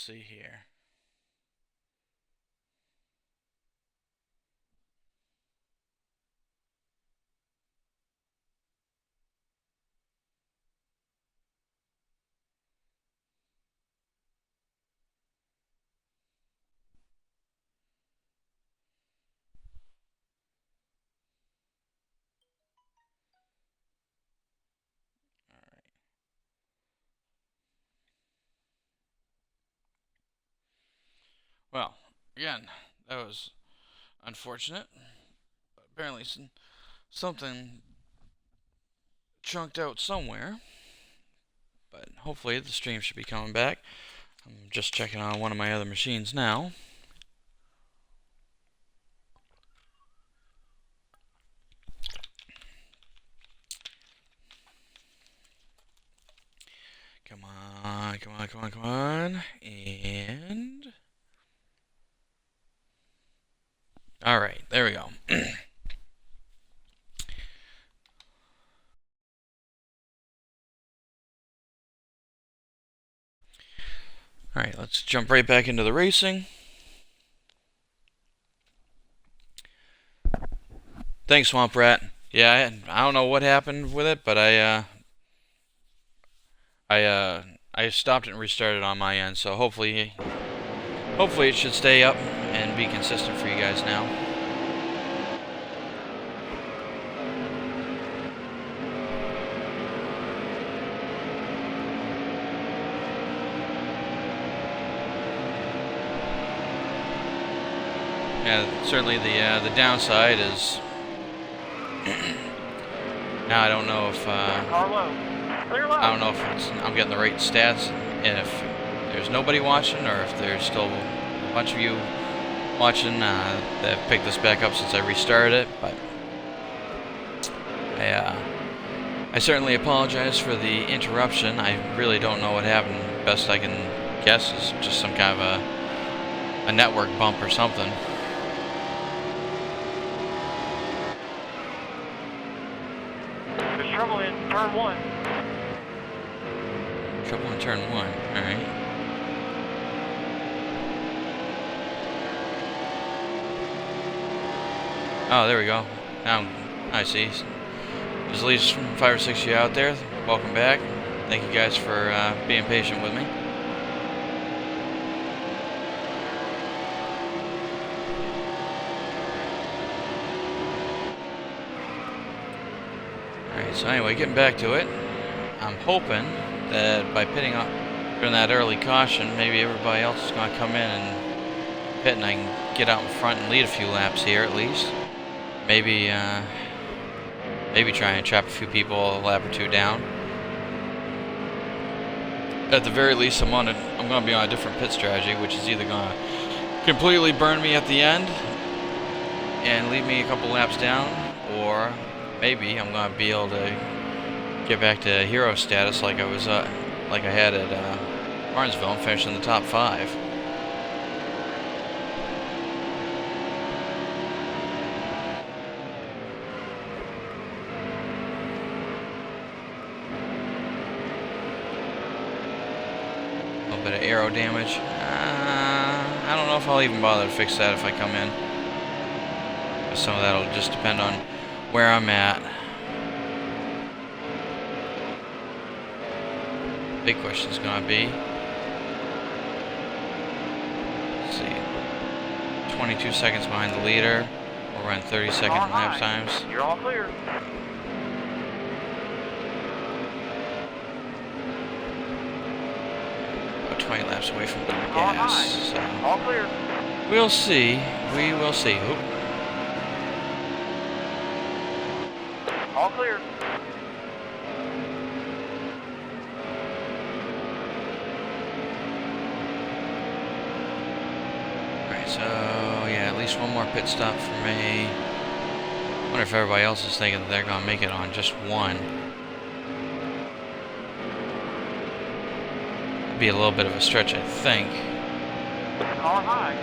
see here. Well, again, that was unfortunate. Apparently, something chunked out somewhere. But hopefully, the stream should be coming back. I'm just checking on one of my other machines now. Come on, come on, come on, come on. And... Alright, there we go. Alright, let's jump right back into the racing. Thanks, Swamp Rat. Yeah, I don't know what happened with it, but I stopped it and restarted on my end, so hopefully it should stay up and be consistent for you guys now. Yeah, certainly the downside is now I don't know if I'm getting the right stats, and if there's nobody watching, or if there's still a bunch of you watching that have picked this back up since I restarted it. But I certainly apologize for the interruption. I really don't know what happened. Best I can guess is just some kind of a network bump or something. There's trouble in turn 1. Trouble in turn 1, alright. Oh, there we go. Now I see. There's at least 5 or 6 of you out there. Welcome back. Thank you guys for being patient with me. Alright, so anyway, getting back to it. I'm hoping that by pitting up during that early caution, maybe everybody else is going to come in and pit, and I can get out in front and lead a few laps here at least. Maybe try and trap a few people a lap or two down. At the very least, I'm going to be on a different pit strategy, which is either going to completely burn me at the end and leave me a couple laps down, or maybe I'm going to be able to get back to hero status like I was like I had at Barnesville and finish in the top 5. A little bit of aero damage. I don't know if I'll even bother to fix that if I come in. Some of that will just depend on where I'm at. Big question is going to be, let's see, 22 seconds behind the leader. We'll run 30-second lap times. You're all clear. About 20 laps away from gas. So All clear. we'll see. We will see. Oop. All clear. So, yeah, at least one more pit stop for me. I wonder if everybody else is thinking that they're going to make it on just one. It'd be a little bit of a stretch, I think. Car high.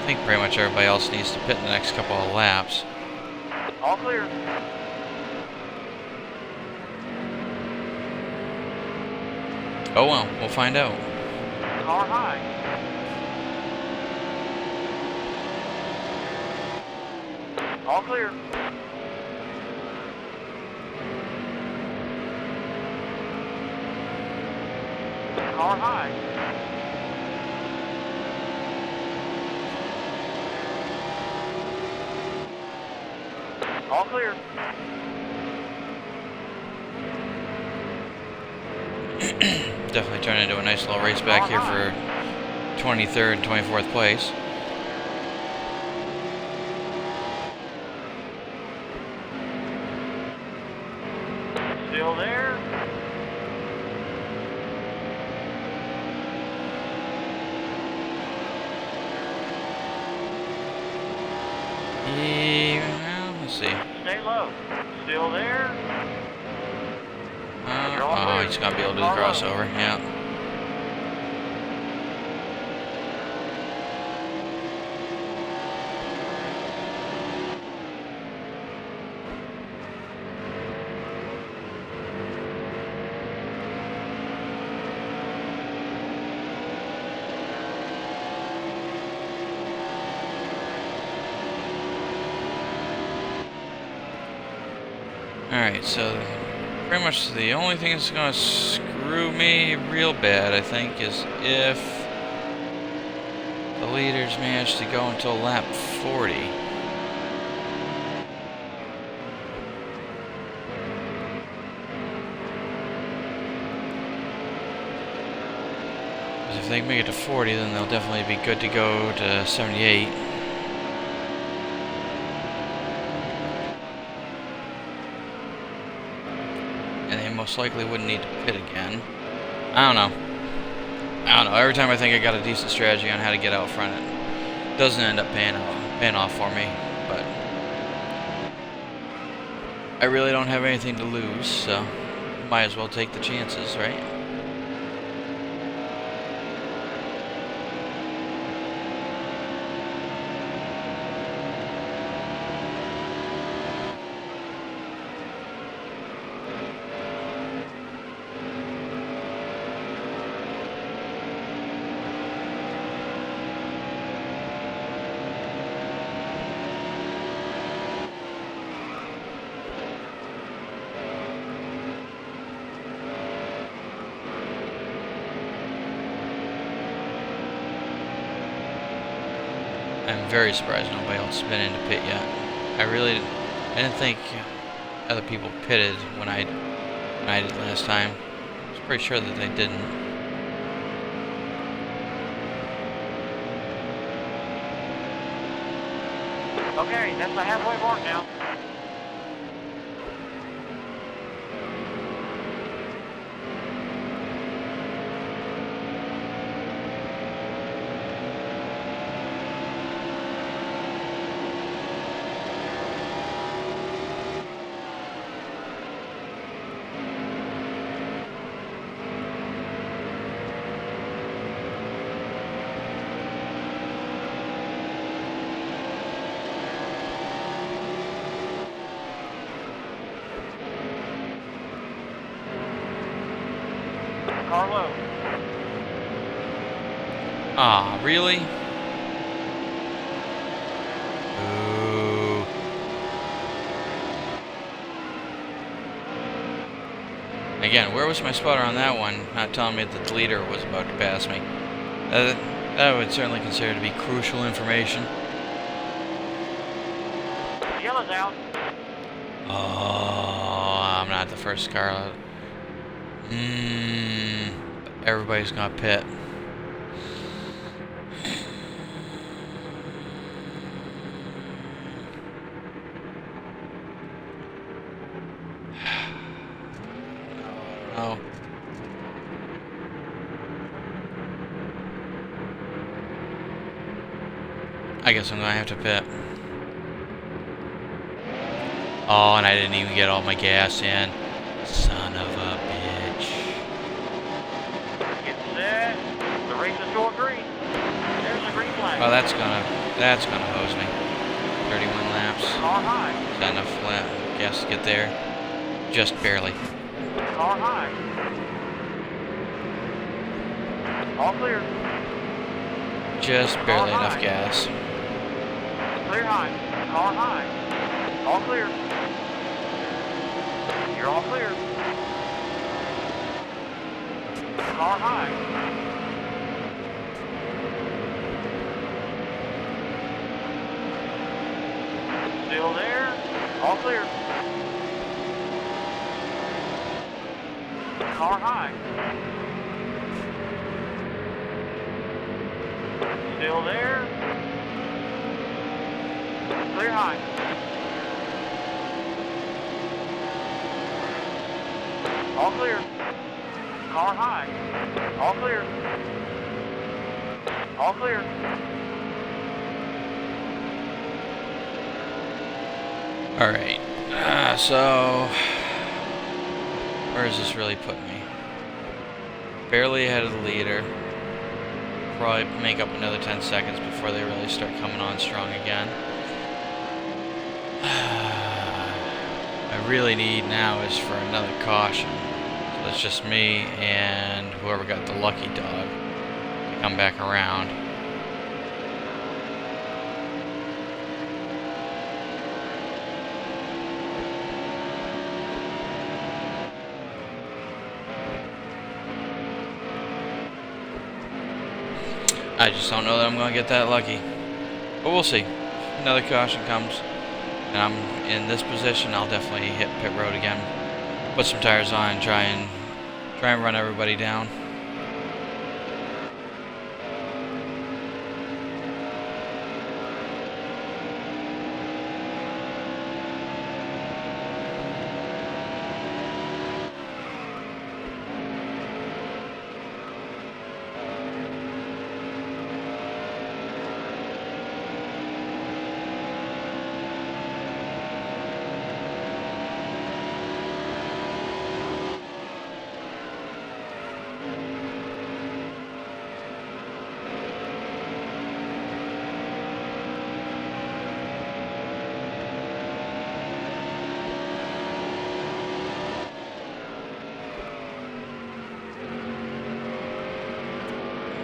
I think pretty much everybody else needs to pit in the next couple of laps. All clear. Oh well, we'll find out. Car high. All clear. Car high. All clear. Definitely turned into a nice little race back here for 23rd and 24th place. Still there. Yeah, well, let's see. Stay low. Still there. Oh, he's gonna be able to do the crossover. Yeah. Alright, so pretty much the only thing that's gonna screw me real bad, I think, is if the leaders manage to go until lap 40. Because if they can make it to 40, then they'll definitely be good to go to 78. Most likely wouldn't need to pit again. I don't know. Every time I think I got a decent strategy on how to get out front, it doesn't end up paying off for me. But I really don't have anything to lose, so might as well take the chances, right? I'm very surprised nobody else has been in the pit yet. I didn't think other people pitted when I did last time. I was pretty sure that they didn't. Okay, that's the halfway mark now. Car low. Ah, really? Ooh. Again, where was my spotter on that one? Not telling me that the leader was about to pass me. That I would certainly consider to be crucial information. Yellow's out. Oh, I'm not the first car out. Everybody's gonna pit. Oh. I guess I'm gonna have to pit. Oh, and I didn't even get all my gas in. Son of a bitch. Get set. The race is going green. There's the green flag. Oh, that's gonna hose me. 31 laps. Car high. Is that enough gas to get there? Just barely. Car high. All clear. Just barely enough gas. Clear high. Car high. All clear. You're all clear. Car high. Still there. All clear. Car high. Still there. Clear high. All clear. Car high. All clear. All clear. Alright. So where does this really put me? Barely ahead of the leader. Probably make up another 10 seconds before they really start coming on strong again. I really need now is for another caution. So that's just me and whoever got the lucky dog to come back around. I just don't know that I'm going to get that lucky. But we'll see. Another caution comes, and I'm in this position, I'll definitely hit pit road again. Put some tires on, try and run everybody down.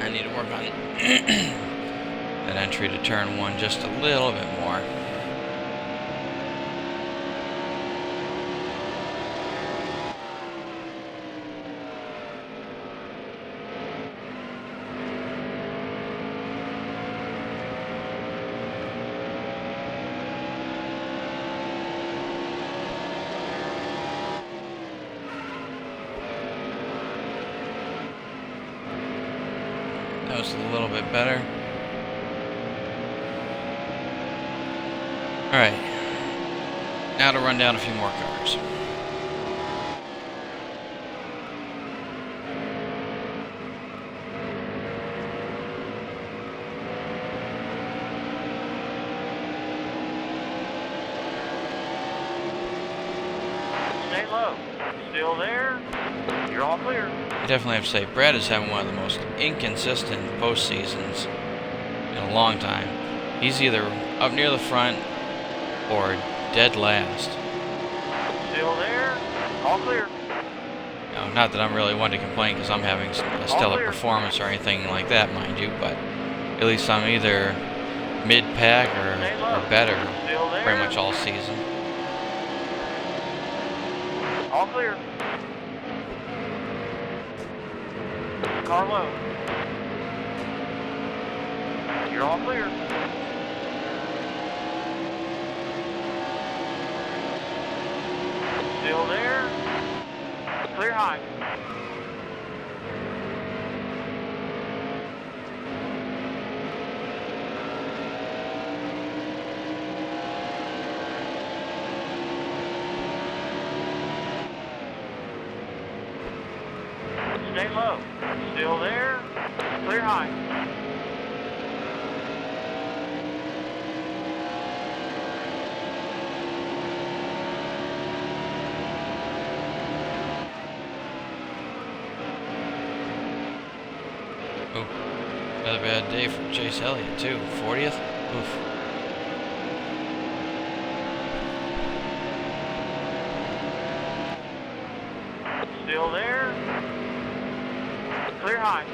I need to work on that entry to turn one just a little bit more. That was a little bit better. Alright. Now to run down a few more cars. Stay low. Still there. You're all clear. I definitely have to say, Brad is having one of the most inconsistent postseasons in a long time. He's either up near the front or dead last. Still there. All clear. Now, not that I'm really one to complain because I'm having a stellar performance or anything like that, mind you, but at least I'm either mid-pack or better pretty much all season. All clear. Car low. You're all clear. Still there. Clear high. Stay low. Still there. Clear high. Oh, another bad day for Chase Elliott too. 40th? Oof. Still there. Clear high.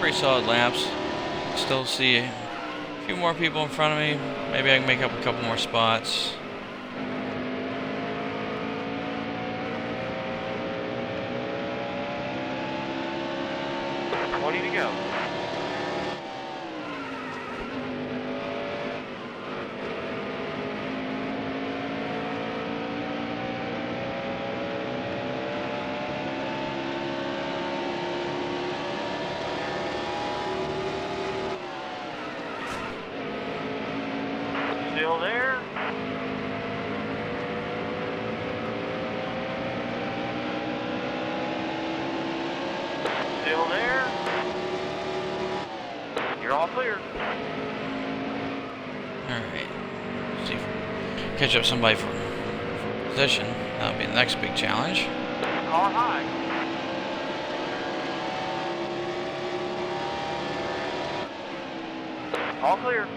pretty solid laps. Still see a few more people in front of me. Maybe I can make up a couple more spots. To go. Still there? Still there? You're all clear. Alright. See if we can catch up somebody for position. That'll be the next big challenge. Car high. All clear.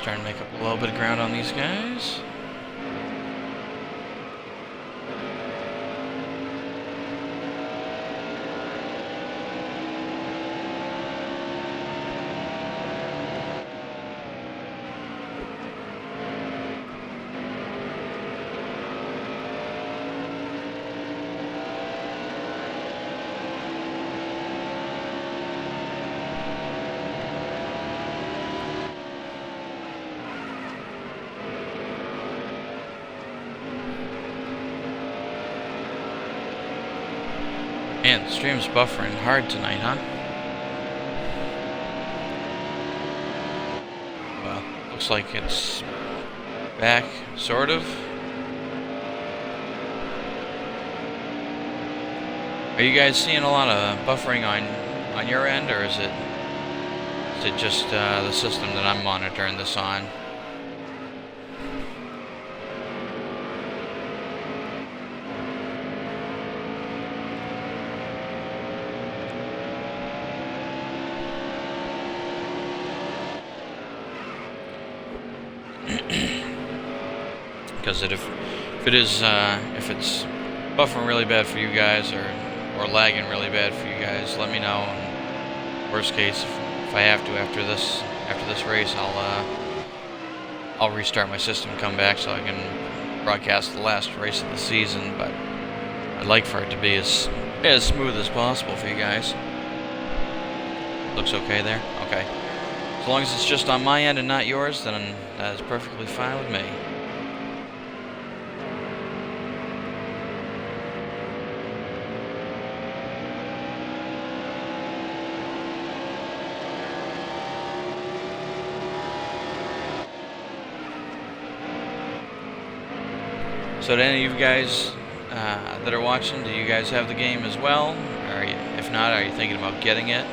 Trying to make up a little bit of ground on these guys. Man, the stream's buffering hard tonight, huh? Well, looks like it's back, sort of. Are you guys seeing a lot of buffering on your end, or is it just the system that I'm monitoring this on? Because if it's buffering really bad for you guys or lagging really bad for you guys, let me know. And worst case, if I have to after this race, I'll restart my system, come back so I can broadcast the last race of the season. But I'd like for it to be as smooth as possible for you guys. Looks okay there? Okay. As long as it's just on my end and not yours, then that is perfectly fine with me. So to any of you guys that are watching, do you guys have the game as well? Or if not, are you thinking about getting it?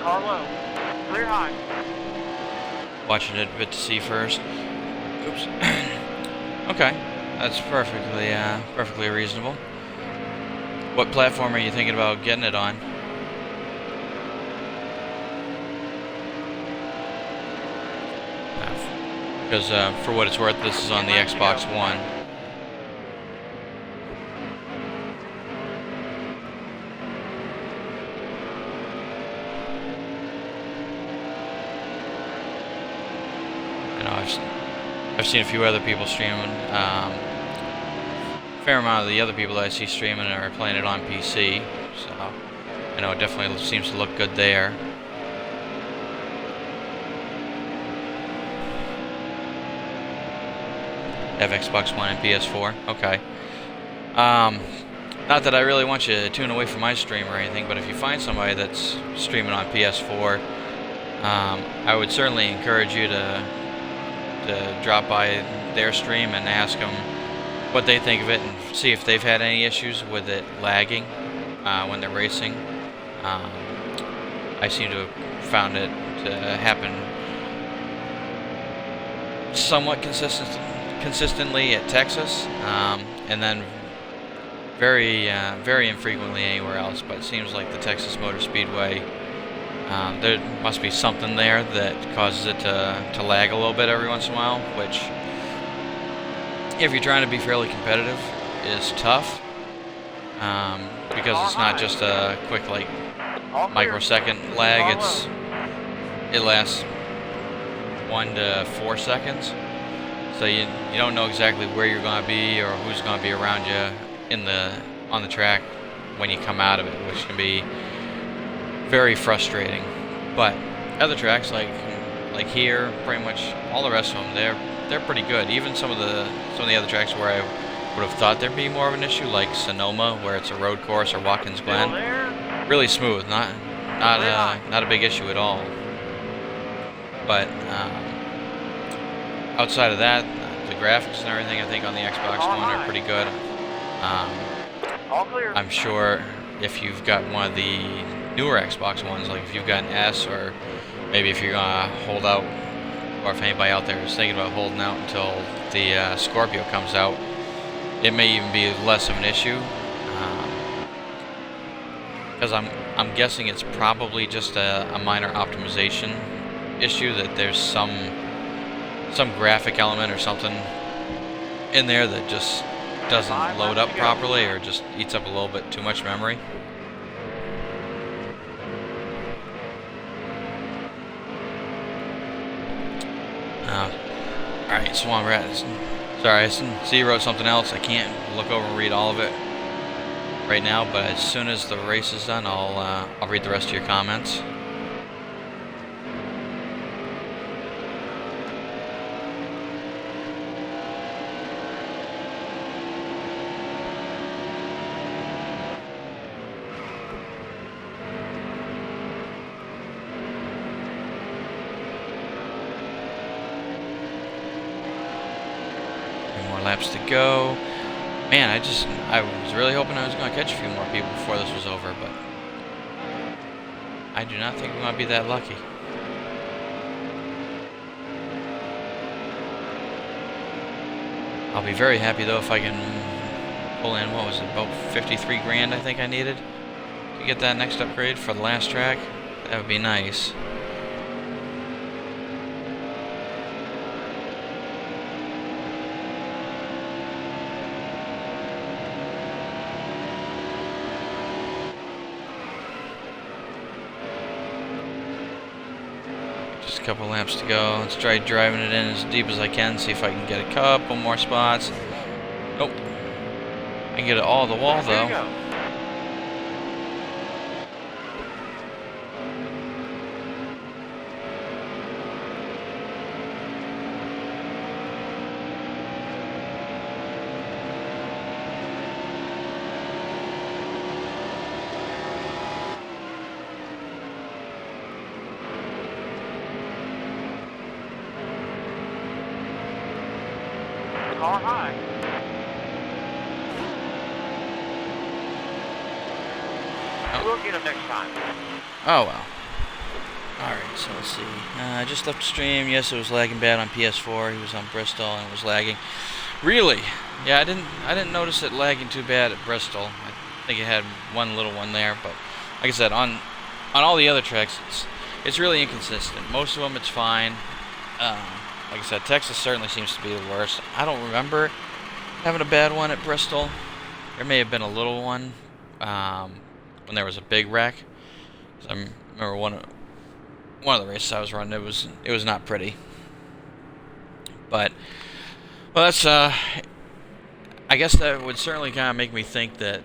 Car low. Clear high. watching it a bit to see first. Oops. Okay, that's perfectly reasonable. What platform are you thinking about getting it on? Because for what it's worth, this is on the Xbox One. I know I've seen a few other people streaming. Fair amount of the other people that I see streaming are playing it on PC, so I know it definitely seems to look good there. Have Xbox One and PS4. Okay. Not that I really want you to tune away from my stream or anything, but if you find somebody that's streaming on PS4, I would certainly encourage you to drop by their stream and ask them what they think of it and see if they've had any issues with it lagging when they're racing. I seem to have found it to happen somewhat consistently at Texas, and then very infrequently anywhere else. But it seems like the Texas Motor Speedway, there must be something there that causes it to lag a little bit every once in a while, which, if you're trying to be fairly competitive, is tough, because it's not just a quick microsecond lag. It lasts 1 to 4 seconds. So you don't know exactly where you're going to be or who's going to be around you on the track when you come out of it, which can be very frustrating. But other tracks like here, pretty much all the rest of them, they're pretty good. Even some of the other tracks where I would have thought there'd be more of an issue, like Sonoma, where it's a road course, or Watkins Glen, really smooth, not a big issue at all. But outside of that, the graphics and everything, I think on the Xbox One are pretty good. I'm sure if you've got one of the newer Xbox Ones, like if you've got an S, or maybe if you're gonna hold out, or if anybody out there is thinking about holding out until the Scorpio comes out, it may even be less of an issue. Because I'm guessing it's probably just a minor optimization issue, that there's some graphic element or something in there that just doesn't load up properly, or just eats up a little bit too much memory. Alright, Swan Rat. Sorry, I see you wrote something else. I can't look over and read all of it right now, but as soon as the race is done, I'll read the rest of your comments. Laps to go. Man, I was really hoping I was going to catch a few more people before this was over, but I do not think I'm going to be that lucky. I'll be very happy though if I can pull in, what was it, about 53 grand I think I needed to get that next upgrade for the last track. That would be nice. Just a couple laps to go. Let's try driving it in as deep as I can, see if I can get a couple more spots. Nope. I can get it all the wall though. Car high. Oh. We'll get him next time. Oh well. Alright, so let's see. I just left the stream. Yes, it was lagging bad on PS4. He was on Bristol and it was lagging. Really? Yeah, I didn't notice it lagging too bad at Bristol. I think it had one little one there, but like I said, on all the other tracks, it's really inconsistent. Most of them, it's fine. Like I said, Texas certainly seems to be the worst. I don't remember having a bad one at Bristol. There may have been a little one when there was a big wreck. I remember one of the races I was running. It was not pretty. But well, that's I guess that would certainly kind of make me think that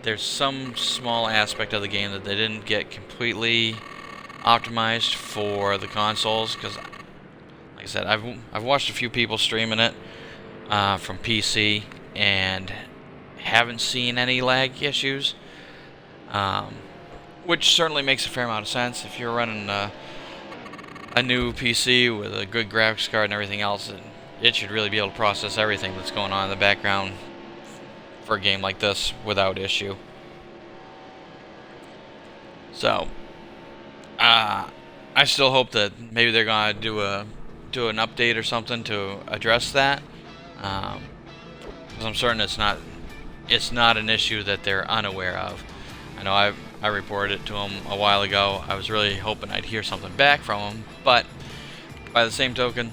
there's some small aspect of the game that they didn't get completely optimized for the consoles, because like I said, I've watched a few people streaming it from PC and haven't seen any lag issues, which certainly makes a fair amount of sense. If you're running a new PC with a good graphics card and everything else, it should really be able to process everything that's going on in the background for a game like this without issue. So I still hope that maybe they're gonna do an update or something to address that, because I'm certain it's not an issue that they're unaware of. I know I reported it to them a while ago. I was really hoping I'd hear something back from them, but by the same token,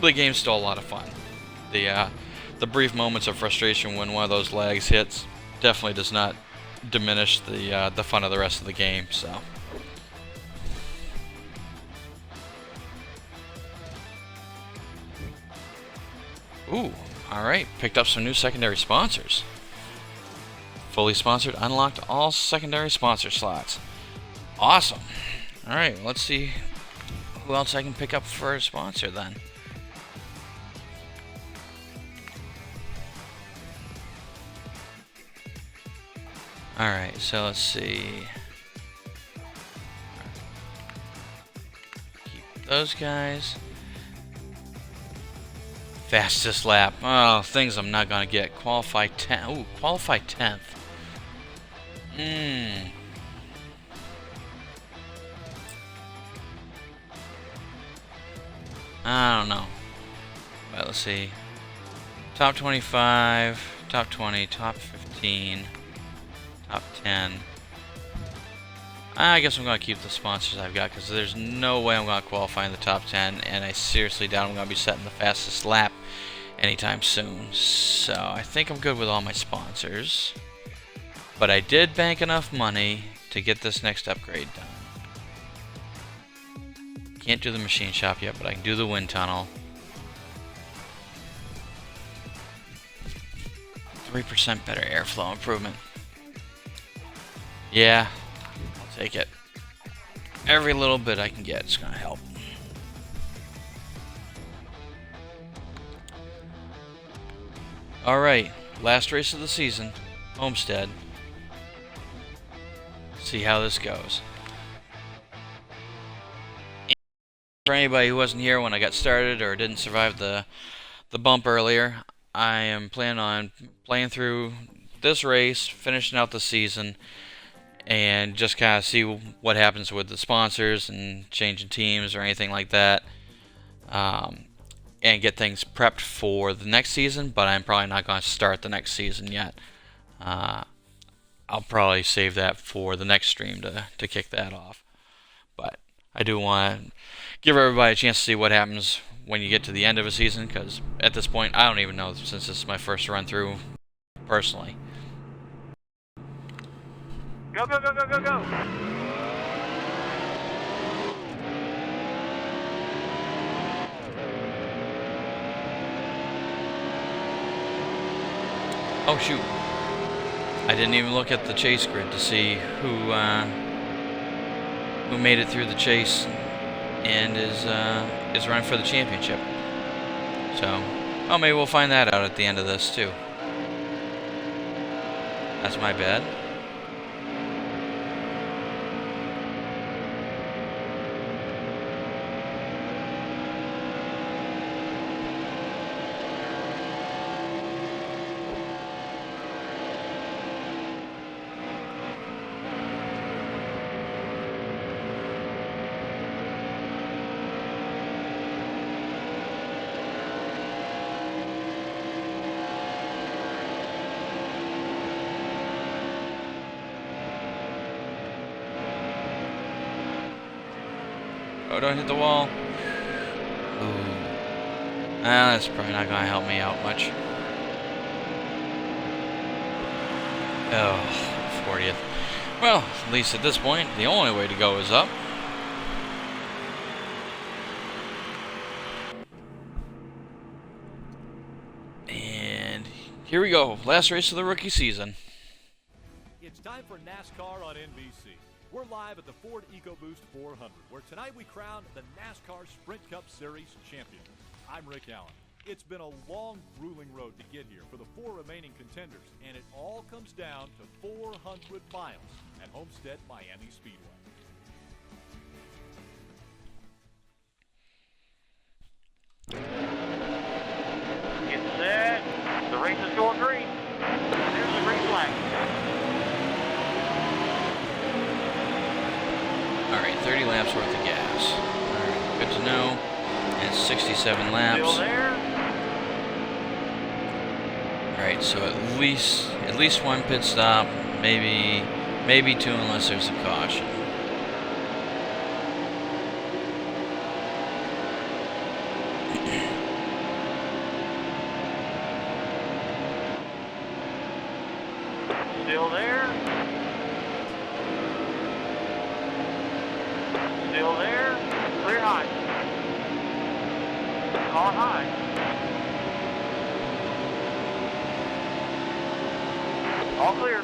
the game's still a lot of fun. The brief moments of frustration when one of those lags hits definitely does not diminish the fun of the rest of the game. So. Ooh, alright, picked up some new secondary sponsors. Fully sponsored, unlocked all secondary sponsor slots. Awesome. Alright, let's see who else I can pick up for a sponsor then. Alright, so let's see. Keep those guys. Fastest lap. Oh, things I'm not gonna get. Qualify 10th. Ooh, qualify 10th. I don't know. Well, let's see. Top 25, top 20, top 15, top 10. I guess I'm going to keep the sponsors I've got, because there's no way I'm going to qualify in the top 10, and I seriously doubt I'm going to be setting the fastest lap anytime soon. So I think I'm good with all my sponsors. But I did bank enough money to get this next upgrade done. Can't do the machine shop yet, but I can do the wind tunnel. 3% better airflow improvement. Yeah, I'll take it. Every little bit I can get is going to help. Alright, last race of the season, Homestead. See how this goes. For anybody who wasn't here when I got started or didn't survive the bump earlier, I am planning on playing through this race, finishing out the season, and just kind of see what happens with the sponsors and changing teams or anything like that, and get things prepped for the next season. But I'm probably not going to start the next season yet. I'll probably save that for the next stream to kick that off. But I do want to give everybody a chance to see what happens when you get to the end of a season, because at this point I don't even know, since this is my first run through personally. Go, go, go, go, go, go! Oh shoot, I didn't even look at the chase grid to see who made it through the chase and is running for the championship. So, oh, maybe we'll find that out at the end of this too. That's my bad. Oh, don't hit the wall. Ooh. That's probably not gonna help me out much. Oh, 40th. Well, at least at this point, the only way to go is up. And here we go. Last race of the rookie season. It's time for NASCAR on NBC. We're live at the Ford EcoBoost 400, where tonight we crown the NASCAR Sprint Cup Series champion. I'm Rick Allen. It's been a long, grueling road to get here for the 4 remaining contenders, and it all comes down to 400 miles at Homestead Miami Speedway. Get set. The race is going green. There's the green flag. Alright, 30 laps worth of gas. Alright, good to know. And 67 laps. Still there. Alright, so at least one pit stop, maybe 2 unless there's a caution. Still there. Still there. Clear high. Car high. All clear.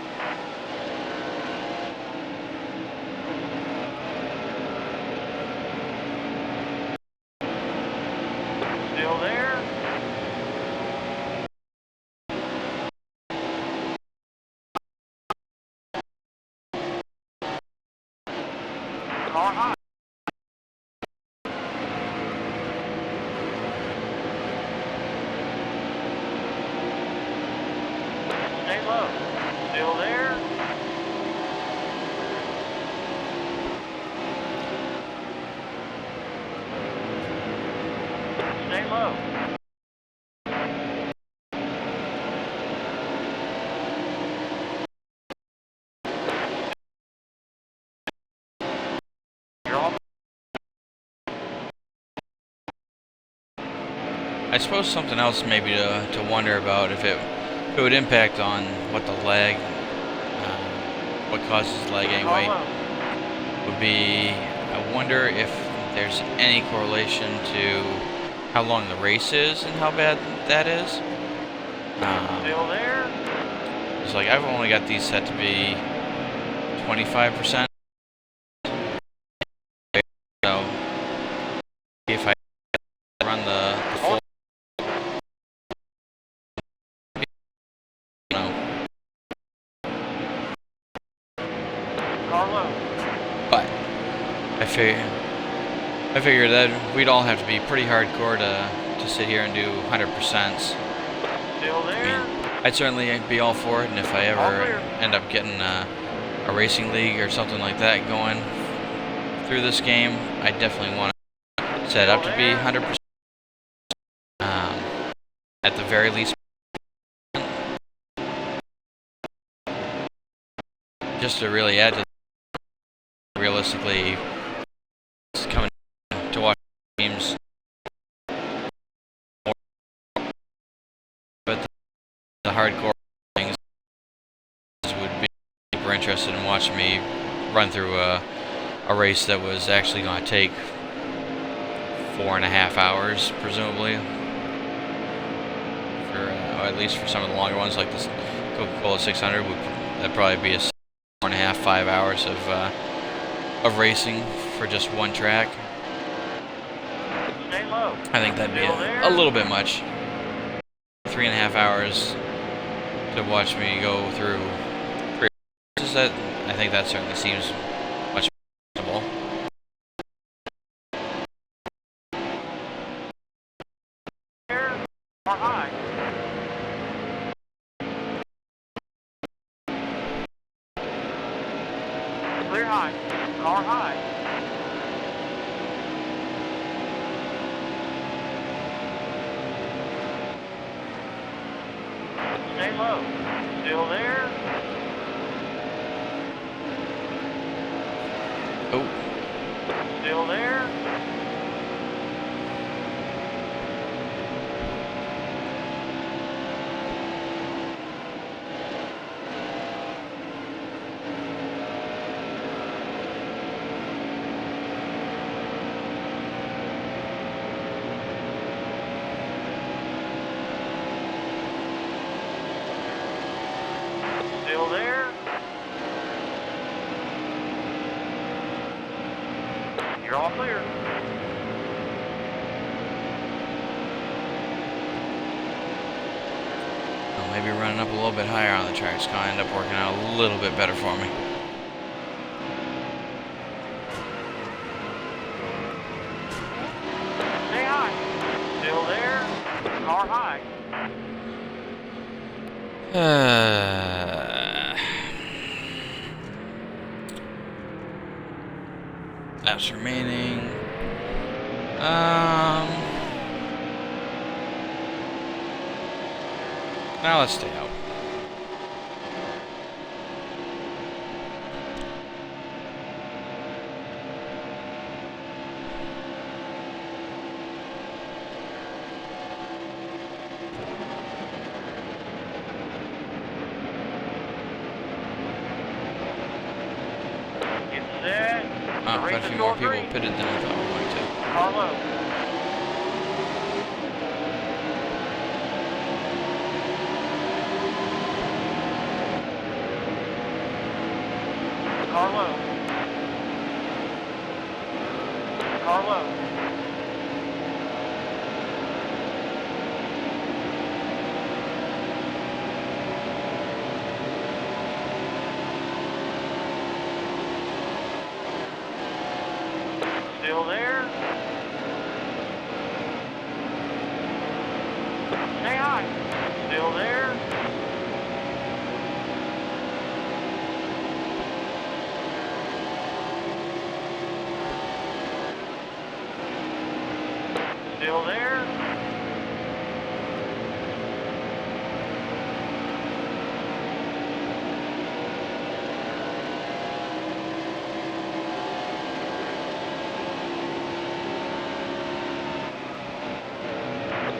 Still there. Car high. Stay low. Still there. Stay low. You're all. I suppose something else maybe to wonder about if it would impact on what the lag, what causes lag anyway, would be, I wonder if there's any correlation to how long the race is and how bad that is. Still there. It's like I've only got these set to be 25%. So if I run the full, Car low. but I figure that we'd all have to be pretty hardcore to sit here and do 100%. Still there. I'd certainly be all for it, and if I All ever clear. end up getting a racing league or something like that going through this game, I definitely want to set it up to be 100%. At the very least, just to really add to realistically it's coming to watch teams, but the hardcore things would be super interested in watching me run through a race that was actually going to take 4.5 hours, presumably, for or at least for some of the longer ones like this Coca-Cola 600 that'd probably be a 4.5, 5 hours of racing for just one track. Stay low. I think that'd be a little bit much. 3.5 hours to watch me go through 3 races. I think that certainly seems much possible. There. Car high. Clear high. Car high. Stay low. Still there. Oh, Still there. You're all clear. Well, maybe running up a little bit higher on the track's gonna end up working out a little bit better for me. Stay high. Still there. Car high. Laps remaining. Now let's stay out. Get set. The Quite race a is few more short people green. pitted than I thought we might to. Car low. Car low. Car low. Still there. Stay high. Still there. Still there.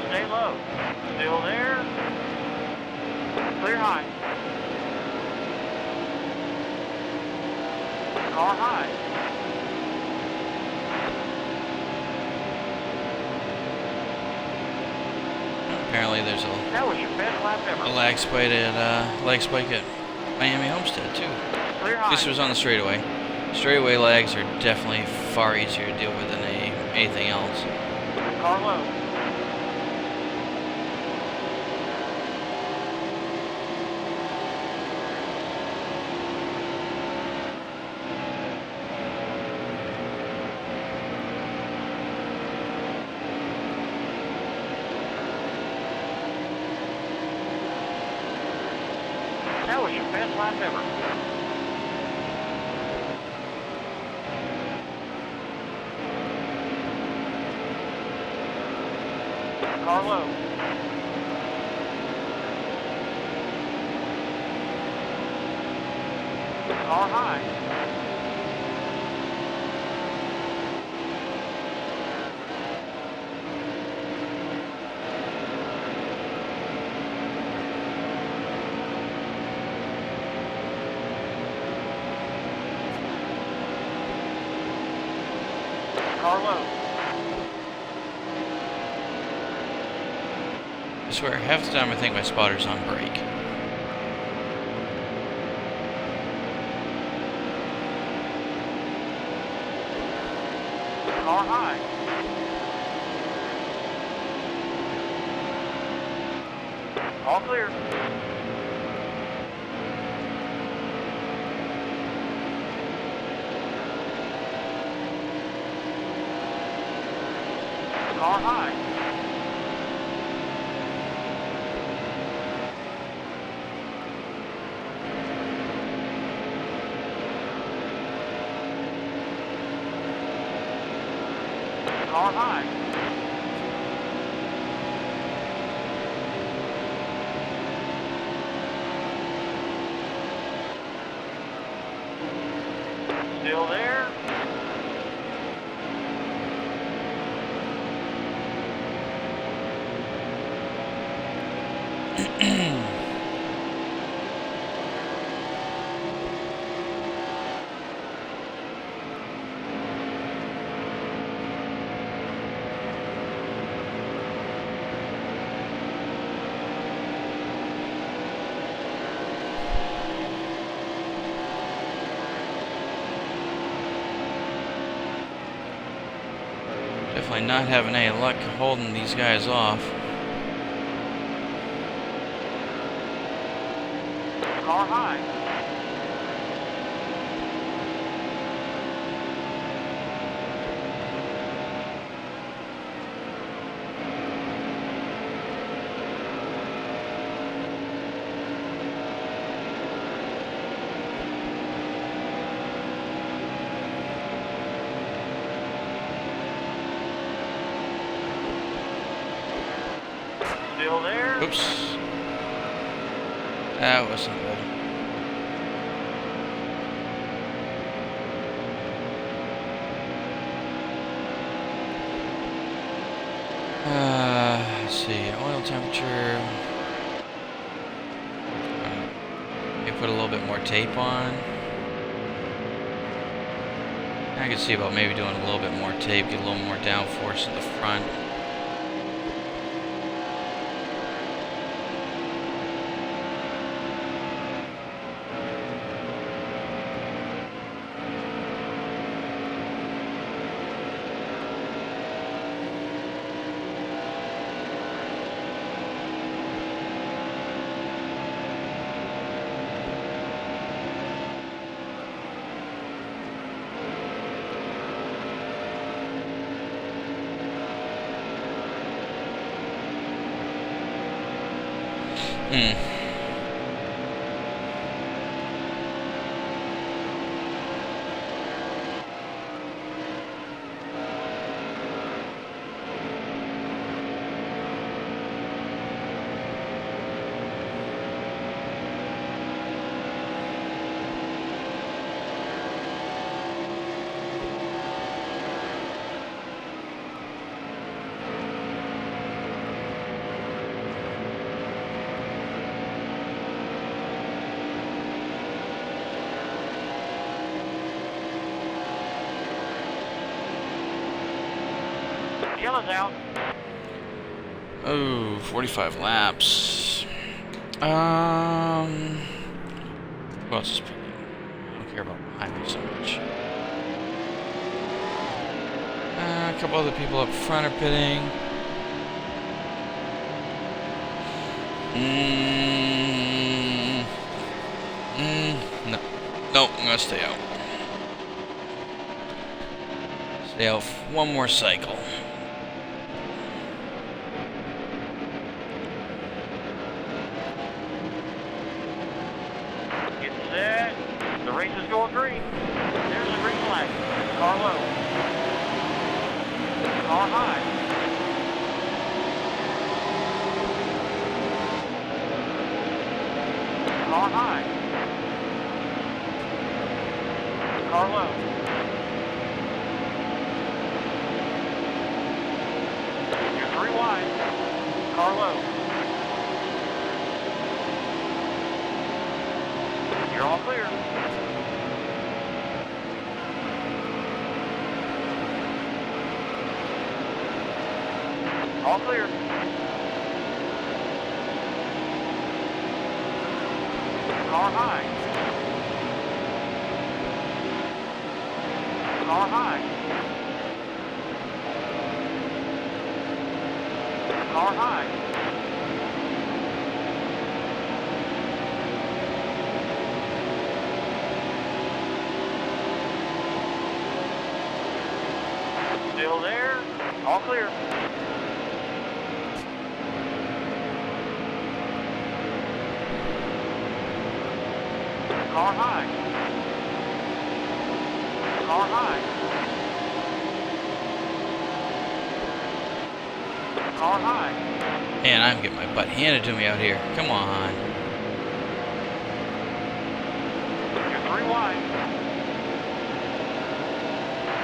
Stay low. Still there. Clear high. Car high. Apparently there's That was your best lap ever. a lag spike at Miami Homestead too. Clear At least it high. was on the straightaway. Straightaway lags are definitely far easier to deal with than anything else. Car low. That was your best lap ever. Car low. Car high. Car low. I swear, half the time I think my spotter's on break. Car high. All clear. Car high. Car high. Still there. Definitely not having any luck holding these guys off. Car high. Still there. Oops. That wasn't good. Let's see, oil temperature. Maybe put a little bit more tape on. I can see about maybe doing a little bit more tape, get a little more downforce at the front. Yellow's out. Oh, 45 laps. Who else is pitting? I don't care about behind me so much. A couple other people up front are pitting. No. No, I'm gonna stay out. Stay out one more cycle. Get set. The race is going green. There's the green flag. Car low. Car high. Car high. Car low. You're 3 wide. Car low. You're all clear. All clear. Car high. Car high. Car high. Still there. All clear. Car high. Car high. Car high. Man, I'm getting my butt handed to me out here. Come on. You're 3 wide.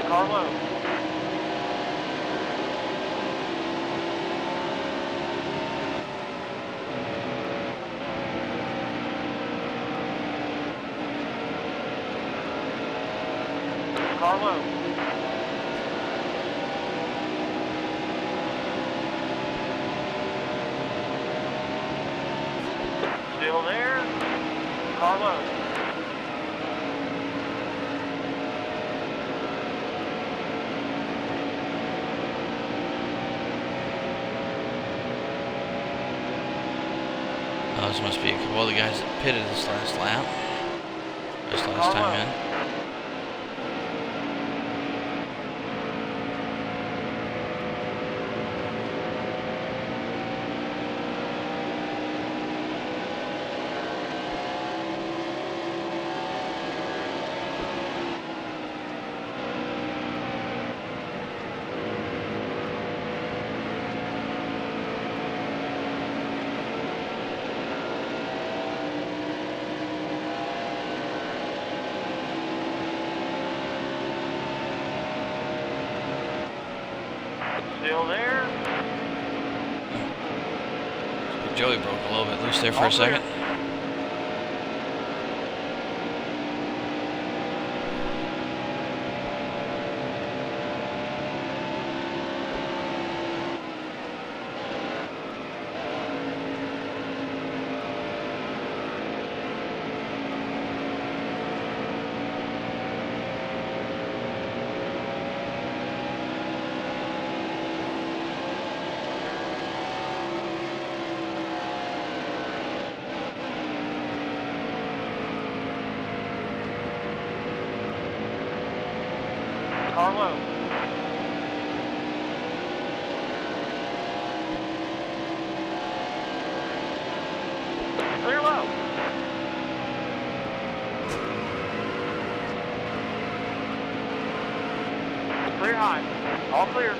Car low. Car low. Still there. Car low. Oh, this must be a couple of the guys that pitted this last lap. This last time in. Still there. Joey broke a little bit loose there for All a second. clear. Car low. Clear low. Clear high. All clear.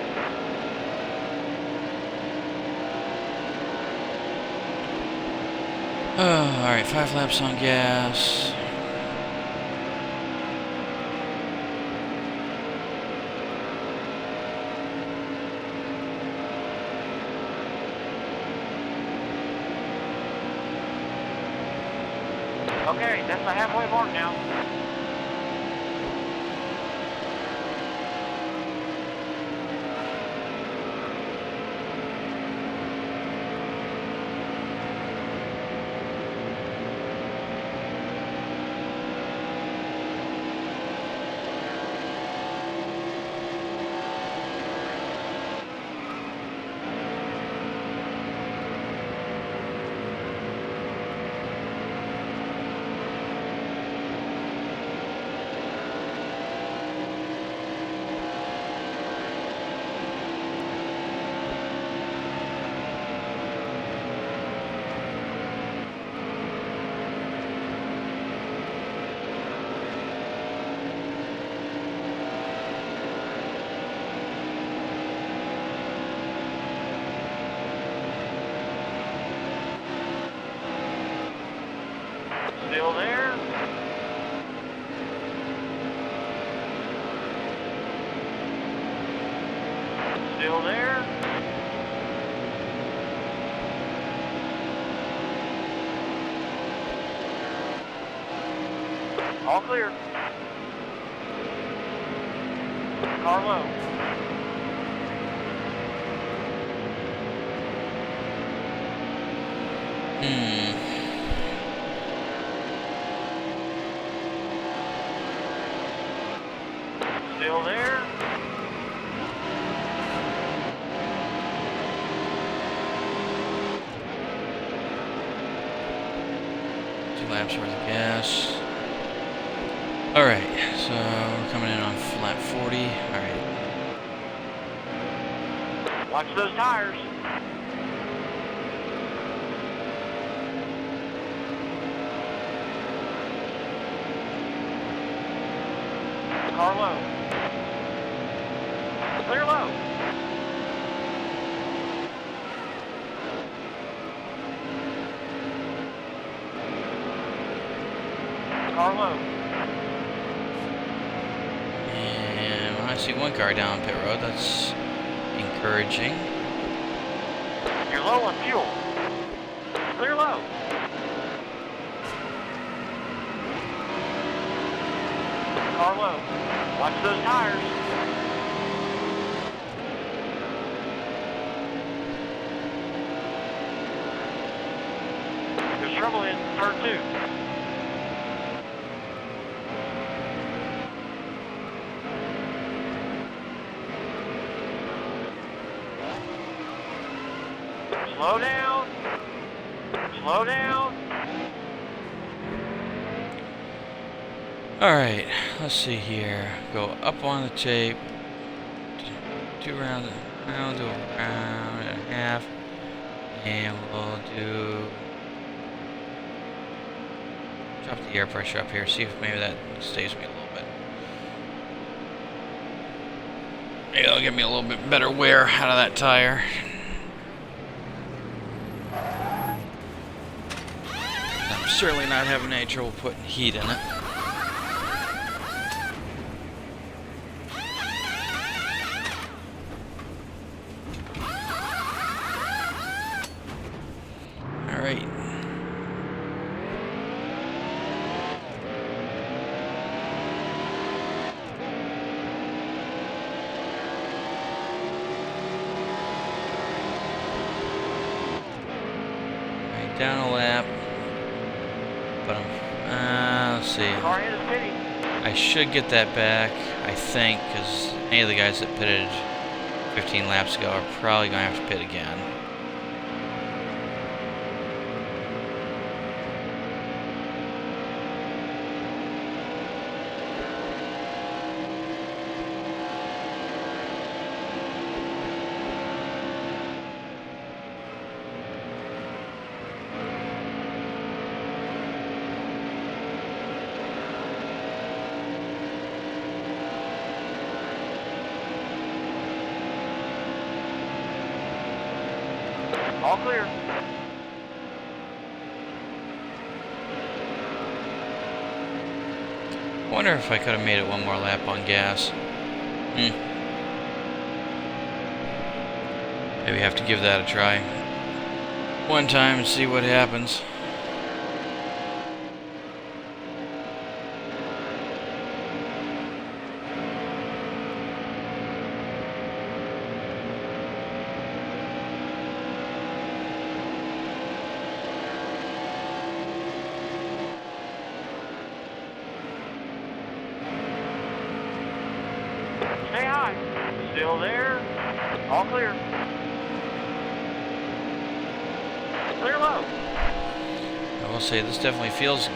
Alright, 5 laps on gas. Okay, that's the halfway mark now. Still there. Still there. All clear. Car low. Still there. Two laps worth of gas. Alright, so we're coming in on lap 40. Alright. Watch those tires. Car low. Clear low. Car low. And I see one car down pit road. That's encouraging. You're low on fuel. Clear low. Car low. Watch those tires. There's trouble in turn 2. Slow down. Slow down. Alright, let's see here. Go up on the tape. 2 rounds, round to a round and a half. And we'll do... drop the air pressure up here, see if maybe that stays me a little bit. Maybe that'll give me a little bit better wear out of that tire. I'm certainly not having any trouble putting heat in it. Alright. Down a lap, but let's see. Car hit is pitting. I should get that back, I think, because any of the guys that pitted 15 laps ago are probably going to have to pit again. All clear. I wonder if I could have made it one more lap on gas. Maybe have to give that a try. One time and see what happens. Stay high. Still there. All clear. Clear low. I will say this definitely feels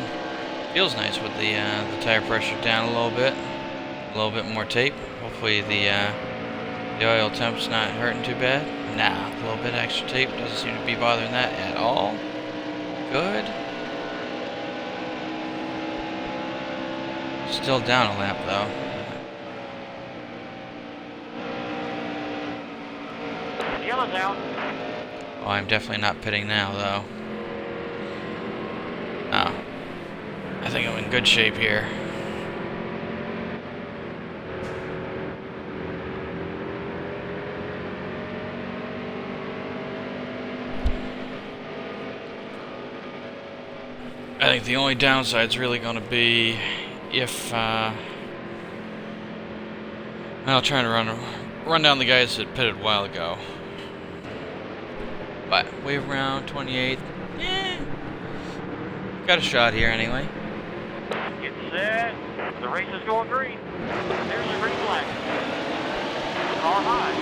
nice with the tire pressure down a little bit more tape. Hopefully the oil temp's not hurting too bad. Nah, a little bit extra tape doesn't seem to be bothering that at all. Good. Still down a lap though. Yellow's out. Oh, I'm definitely not pitting now though. Oh. I think I'm in good shape here. I think the only downside is really going to be if I'll try and run down the guys that pitted a while ago. But wave around 28th. Got a shot here anyway. Get set. The race is going green. There's the green flag. Car high.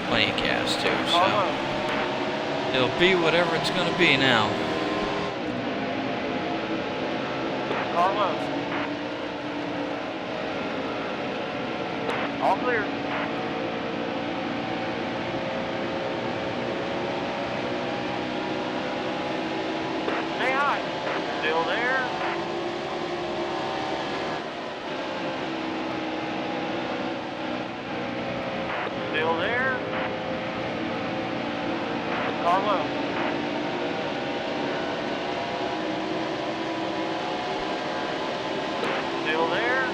Plenty of gas too, Car so low. it'll be whatever it's going to be now. Car low. All clear. Stay high. Still there. Still there. Car low. Still there.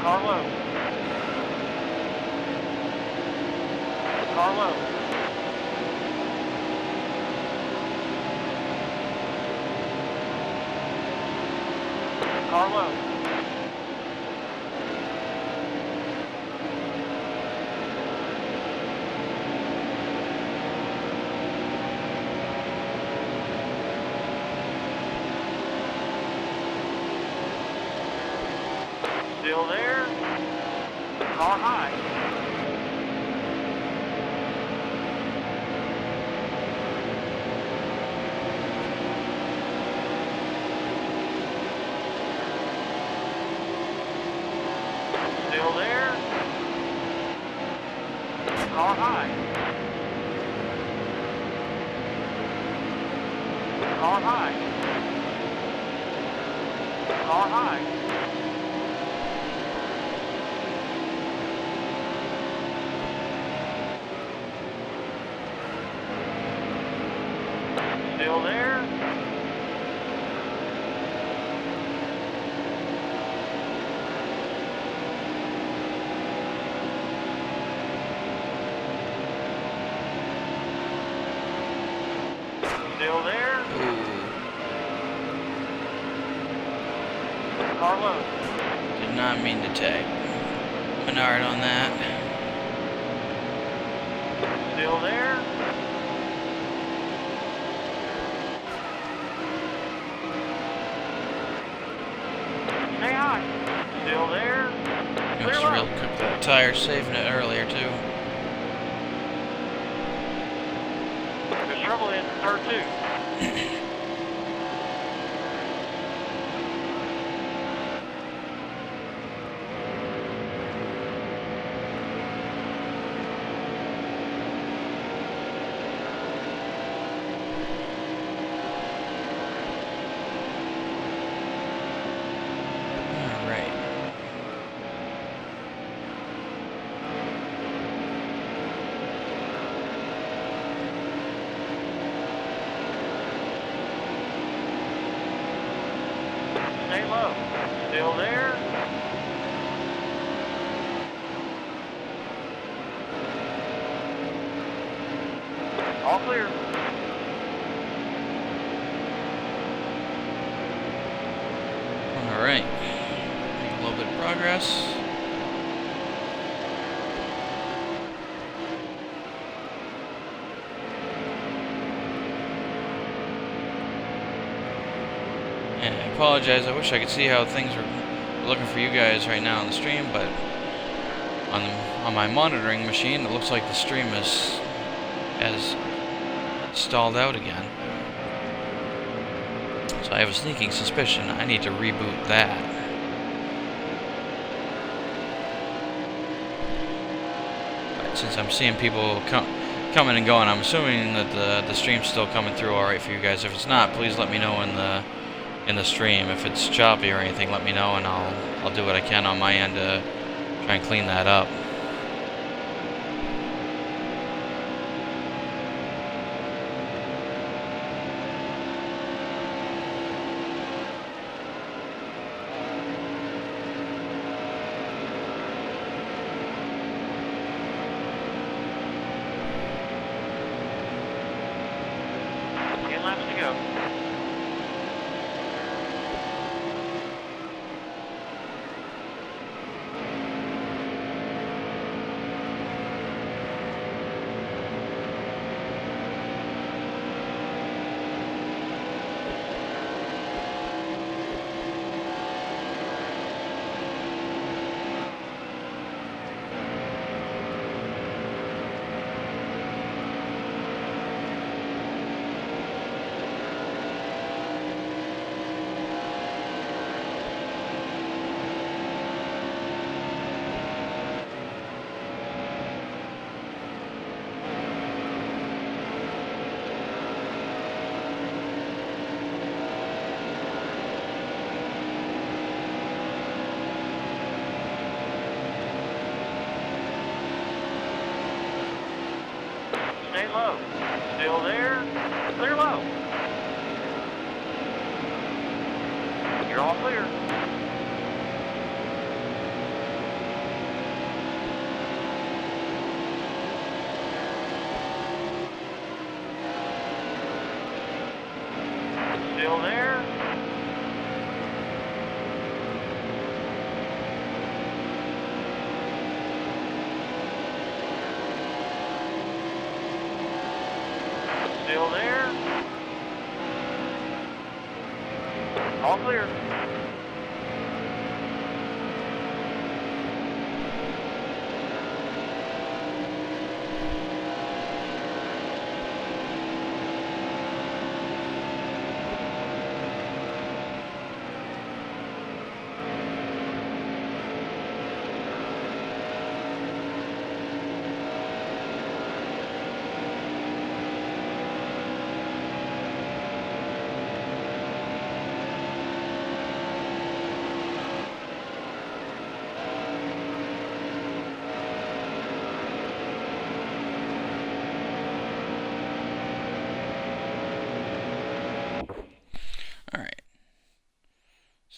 Car low. Car low. Car low. Still there. Car high. Car high. Car high. Still there. Still there. Car low. Did not mean to tag Menard on that. Still there. Stay high. Still there. He Clear must low. have really cooked that tire saving it earlier too. There's trouble in third two. Alright. Stay low. Still there. All clear. Alright. Make a little bit of progress. And I apologize, I wish I could see how things were looking for you guys right now on the stream, but on my monitoring machine it looks like the stream has stalled out again. So I have a sneaking suspicion I need to reboot that. But since I'm seeing people coming and going, I'm assuming that the stream's still coming through alright for you guys. If it's not, please let me know in the stream. If it's choppy or anything, let me know and I'll do what I can on my end to try and clean that up. Laps to go. Stay low. Still there. Clear low. You're all clear. Still there. Still there. All clear.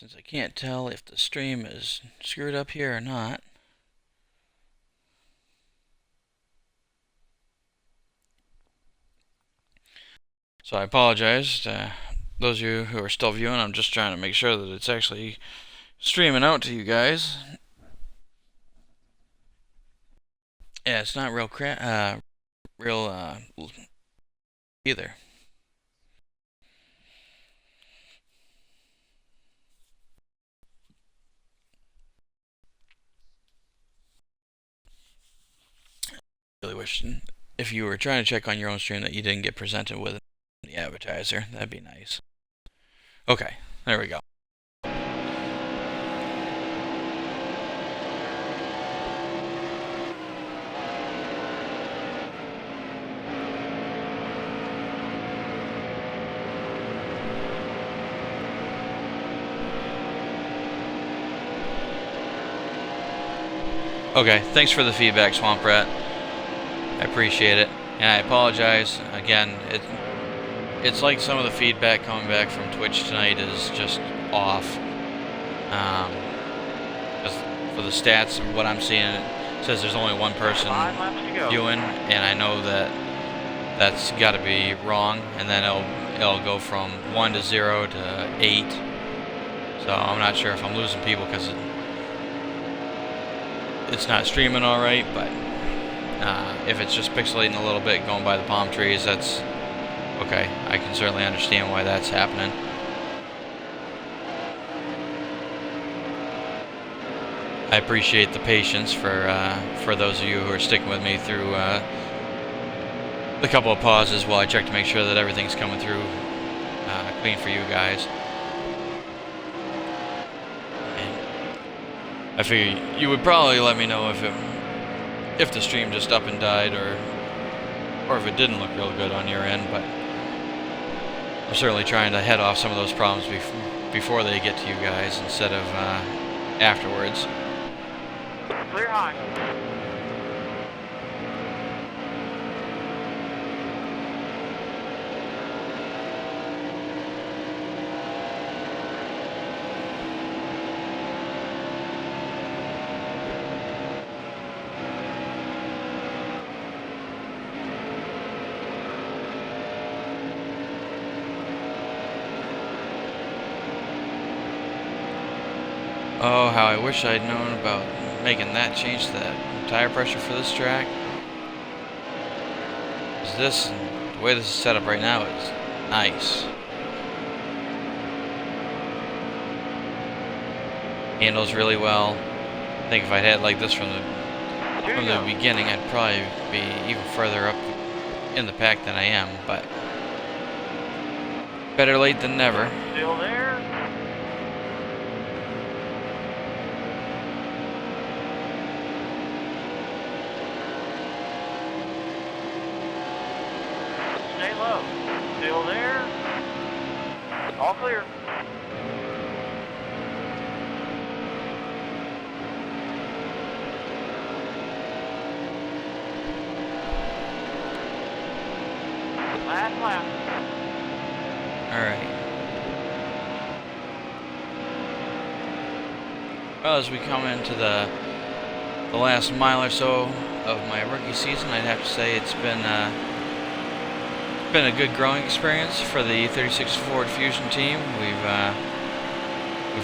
since I can't tell if the stream is screwed up here or not. So I apologize to those of you who are still viewing. I'm just trying to make sure that it's actually streaming out to you guys. Yeah, it's not real either. Really wish if you were trying to check on your own stream that you didn't get presented with the advertiser. That'd be nice. Okay, there we go. Okay, thanks for the feedback, Swamp Rat. I appreciate it. And I apologize. Again, it's like some of the feedback coming back from Twitch tonight is just off. Just for the stats of what I'm seeing, it says there's only one person viewing, and I know that that's got to be wrong. And then it'll go from 1 to 0 to 8. So I'm not sure if I'm losing people because it's not streaming all right, but if it's just pixelating a little bit going by the palm trees, that's okay. I can certainly understand why that's happening. I appreciate the patience for those of you who are sticking with me through the couple of pauses while I check to make sure that everything's coming through clean for you guys. I figure you would probably let me know if the stream just up and died or if it didn't look real good on your end, but I'm certainly trying to head off some of those problems before they get to you guys instead of afterwards. Clear high. Oh, how I wish I'd known about making that change to that tire pressure for this track. The way this is set up right now is nice. Handles really well. I think if I'd had like this from the beginning, I'd probably be even further up in the pack than I am, but better late than never. Still there? Stay low. Still there? All clear. Last lap. Alright. Well, as we come into the last mile or so of my rookie season, I'd have to say it's been a good growing experience for the 36 Ford Fusion team. We've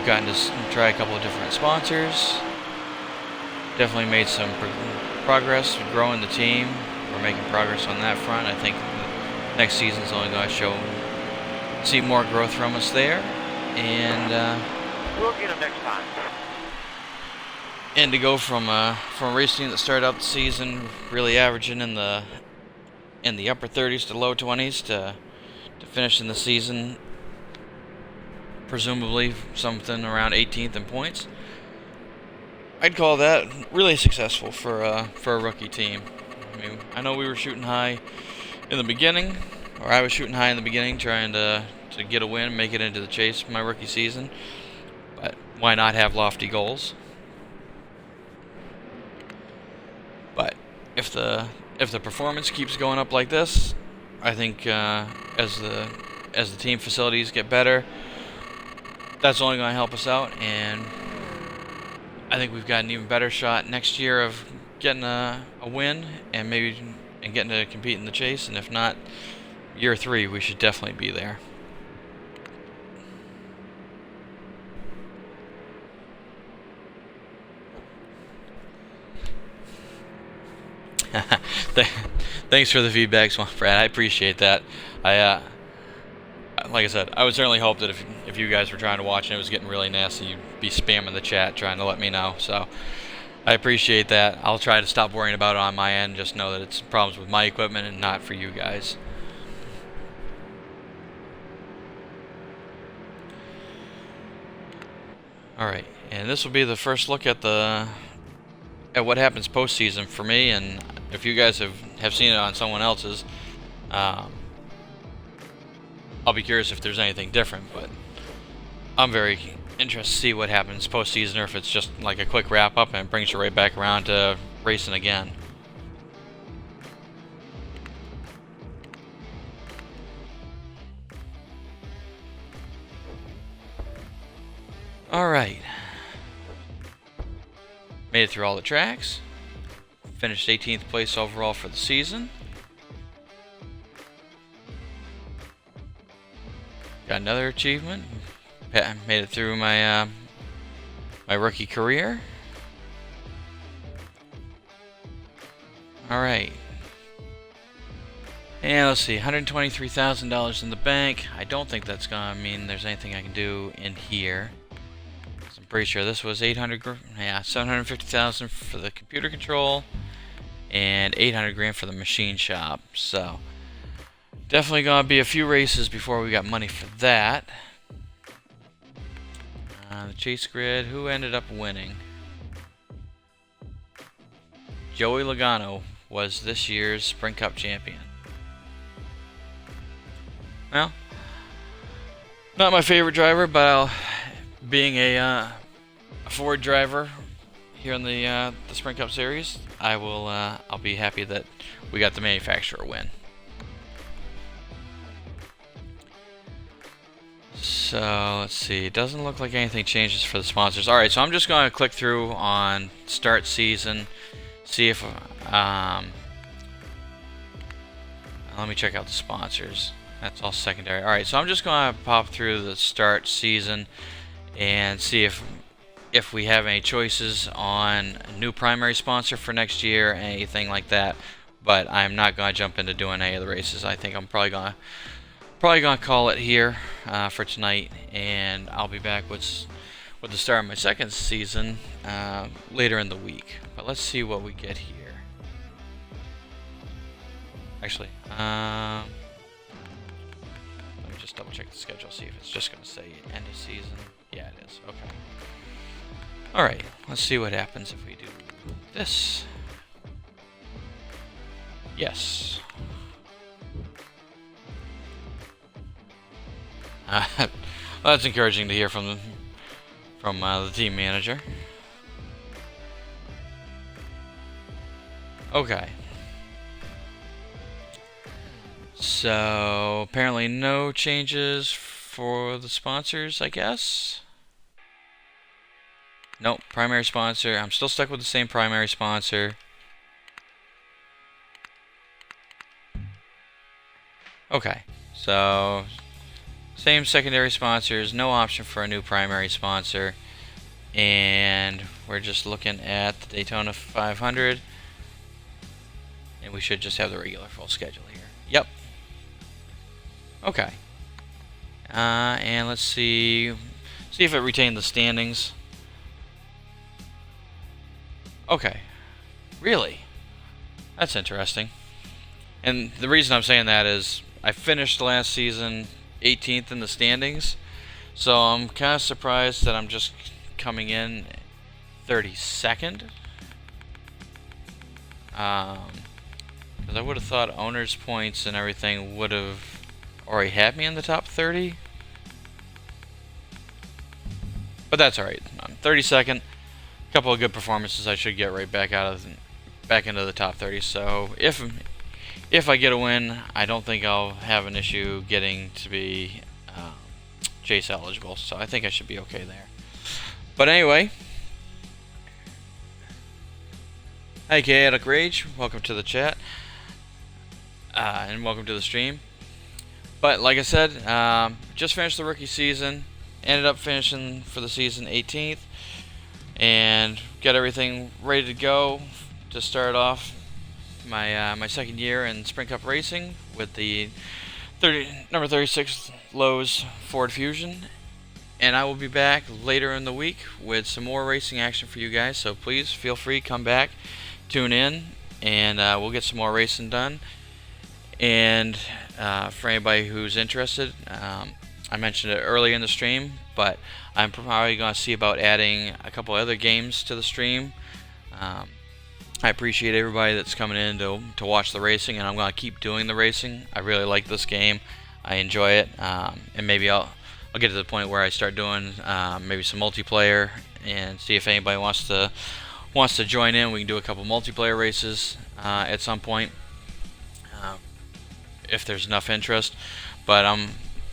gotten to try a couple of different sponsors. Definitely made some progress growing the team. We're making progress on that front. I think next season's only going to see more growth from us there, and we'll get them next time. And to go from racing that started out the season really averaging in the upper 30s to low 20s to finishing the season presumably something around 18th in points, I'd call that really successful for a rookie team. I mean, I know we were shooting high in the beginning, or I was shooting high in the beginning, trying to get a win, make it into the chase my rookie season. But why not have lofty goals? But if the performance keeps going up like this, I think as the team facilities get better, that's only going to help us out, and I think we've got an even better shot next year of getting a win and getting to compete in the chase. And if not, year 3 we should definitely be there. Thanks for the feedback, Brad. I appreciate that. Like I said, I would certainly hope that if you guys were trying to watch and it was getting really nasty, you'd be spamming the chat trying to let me know. So I appreciate that. I'll try to stop worrying about it on my end. Just know that it's problems with my equipment and not for you guys. All right, and this will be the first look at what happens postseason for me, and if you guys have seen it on someone else's, I'll be curious if there's anything different, but I'm very interested to see what happens postseason, or if it's just like a quick wrap up and it brings you right back around to racing again. Alright. Made it through all the tracks. Finished 18th place overall for the season. Got another achievement. Made it through my my rookie career. Alright. And let's see, $123,000 in the bank. I don't think that's gonna mean there's anything I can do in here. I'm pretty sure this was 750,000 for the computer control and 800 grand for the machine shop. So definitely gonna be a few races before we got money for that. The chase grid, who ended up winning? Joey Logano was this year's Sprint Cup champion. Well, not my favorite driver, but being a Ford driver here in the Sprint Cup Series, I'll be happy that we got the manufacturer win. So let's see. It doesn't look like anything changes for the sponsors. All right, so I'm just going to click through on start season, see if let me check out the sponsors. That's all secondary. All right, so I'm just going to pop through the start season and see if we have any choices on a new primary sponsor for next year, anything like that. But I'm not going to jump into doing any of the races. I think I'm probably gonna call it here for tonight, and I'll be back with the start of my second season later in the week. But let's see what we get here. Actually, let me just double check the schedule, see if it's just going to say end of season. Yeah, it is. Okay. All right, let's see what happens if we do this. Yes. Well, that's encouraging to hear from the team manager. Okay. So apparently no changes for the sponsors, I guess. Nope, primary sponsor. I'm still stuck with the same primary sponsor. Okay, so same secondary sponsors, no option for a new primary sponsor, and we're just looking at the Daytona 500, and we should just have the regular full schedule here. Yep. Okay. And let's see if it retained the standings. Okay. Really? That's interesting. And the reason I'm saying that is I finished last season 18th in the standings, so I'm kind of surprised that I'm just coming in 32nd. Because I would have thought owners' points and everything would have already had me in the top 30. But that's alright. I'm 32nd. A couple of good performances, I should get right back into the top 30. So if I get a win, I don't think I'll have an issue getting to be chase eligible, so I think I should be okay there. But anyway, hi Chaotic Rage, welcome to the chat, and welcome to the stream. But like I said, just finished the rookie season, ended up finishing for the season 18th, and got everything ready to go to start off my my second year in Sprint Cup racing with the number 36 Lowe's Ford Fusion. And I will be back later in the week with some more racing action for you guys, so please feel free, come back, tune in, and we'll get some more racing done. And for anybody who's interested, I mentioned it earlier in the stream, but I'm probably going to see about adding a couple other games to the stream. I appreciate everybody that's coming in to watch the racing, and I'm going to keep doing the racing. I really like this game. I enjoy it, and maybe I'll get to the point where I start doing maybe some multiplayer and see if anybody wants to join in. We can do a couple multiplayer races at some point if there's enough interest. But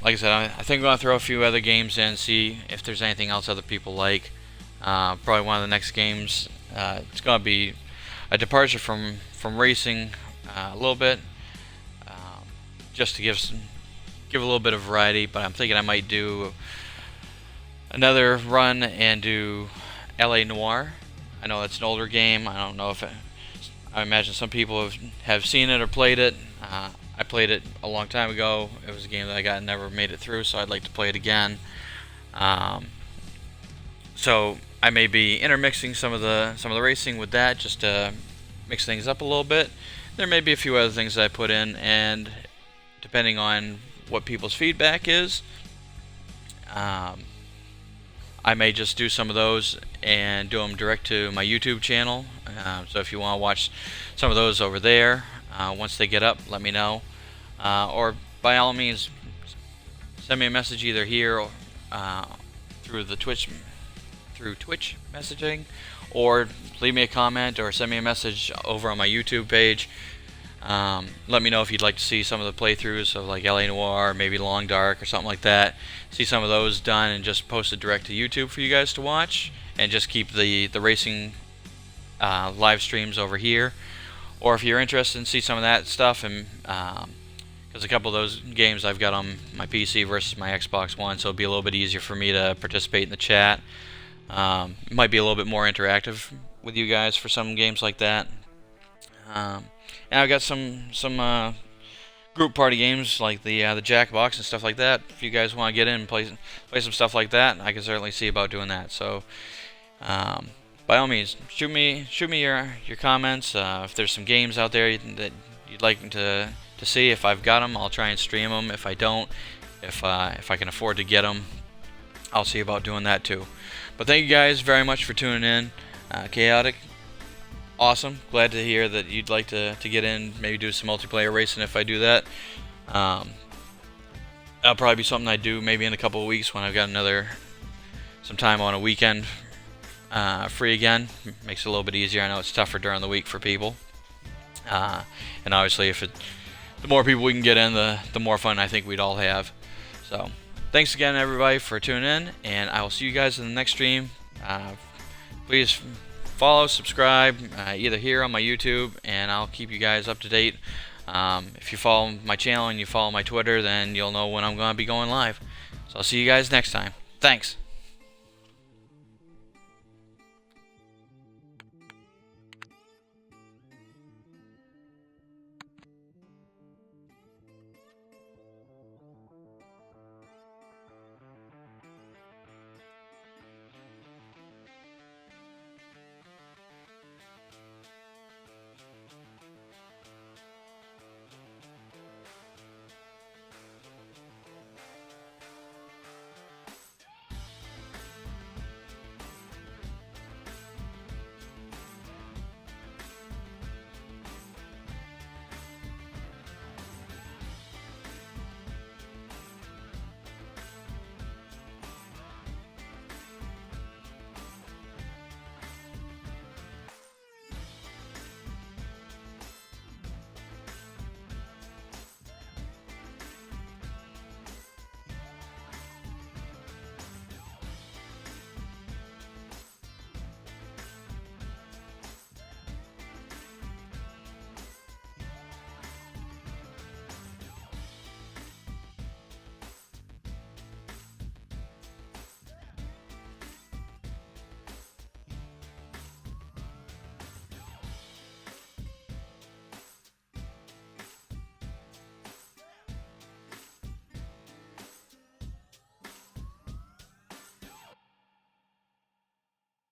like I said, I think I'm going to throw a few other games in, see if there's anything else other people like. Probably one of the next games, it's going to be a departure from racing a little bit, just to give a little bit of variety. But I'm thinking I might do another run and do LA Noire. I know it's an older game. I don't know if I imagine some people have seen it or played it. I played it a long time ago. It was a game that I got and never made it through, so I'd like to play it again. So I may be intermixing some of the racing with that, just to mix things up a little bit. There may be a few other things that I put in, and depending on what people's feedback is, I may just do some of those and do them direct to my YouTube channel. So if you want to watch some of those over there, once they get up, let me know. Or by all means, send me a message either here or through Twitch messaging, or leave me a comment or send me a message over on my YouTube page. Let me know if you'd like to see some of the playthroughs of like LA Noire, maybe Long Dark or something like that. See some of those done and just post it direct to YouTube for you guys to watch, and just keep the racing live streams over here. Or if you're interested in see some of that stuff, and because a couple of those games I've got on my PC versus my Xbox One, so it'll be a little bit easier for me to participate in the chat. It might be a little bit more interactive with you guys for some games like that. And I've got some group party games like the Jackbox and stuff like that. If you guys want to get in and play some stuff like that, I can certainly see about doing that. So by all means, shoot me your comments. If there's some games out there that you'd like to see, if I've got them, I'll try and stream them. If I don't, if I can afford to get them, I'll see about doing that too. But thank you guys very much for tuning in. Chaotic, awesome. Glad to hear that you'd like to get in, maybe do some multiplayer racing if I do that. That'll probably be something I do maybe in a couple of weeks when I've got some time on a weekend free again. Makes it a little bit easier. I know it's tougher during the week for people. And obviously the more people we can get in, the more fun I think we'd all have. So thanks again everybody for tuning in, and I will see you guys in the next stream. Please follow, subscribe, either here on my YouTube, and I'll keep you guys up to date. If you follow my channel and you follow my Twitter, then you'll know when I'm going to be going live. So I'll see you guys next time. Thanks.